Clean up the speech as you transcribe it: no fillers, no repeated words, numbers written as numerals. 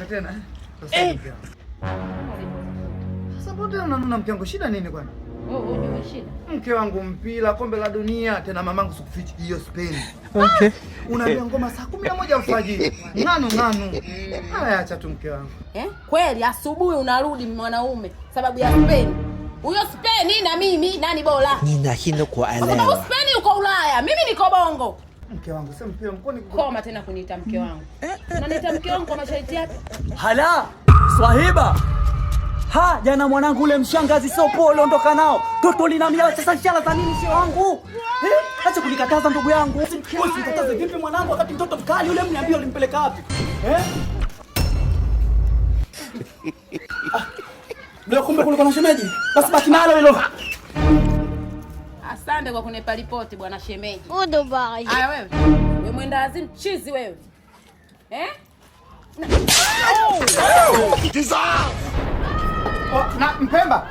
Tena. Sasa bote unanuna mke wangu, shida nini kwani? Unajua shida? Mke wangu mpira kombe la dunia, tena mamangu sikufichi hiyo Spain. Okay. Unaambia ngoma saa 11 alfajiri. Nganu. Haya acha tu mke wangu. Kweli asubuhi unarudi mwanaume sababu ya Spain. Huyo Spain na mimi nani bora? Ninashindwa kuelewa. Sababu Spain uko Ulaya, mimi niko Bongo. Mke wangu sasa mpira mkoni koma tena kuniita mke wangu. Unaniita mke wangu kwa masharti yake? Hala, Swahiba. Jana mwanangu ule mshangazi sio pole ondoka nao. Toto lina miala sasa inshala za nini sio wangu? Acha kunikataza ndugu yangu. Wewe usikataze vipi mwanangu wakati mtoto mkali yule mniambia ulimpeleka wapi? Ndio kumbe kulikuwa na shemeji. Basi baki nalo hilo. Asante kwa kunipa ripoti bwana shemeji. Udubai. Haya wewe. Wewe mwenda azimu chizi wewe. na Mpemba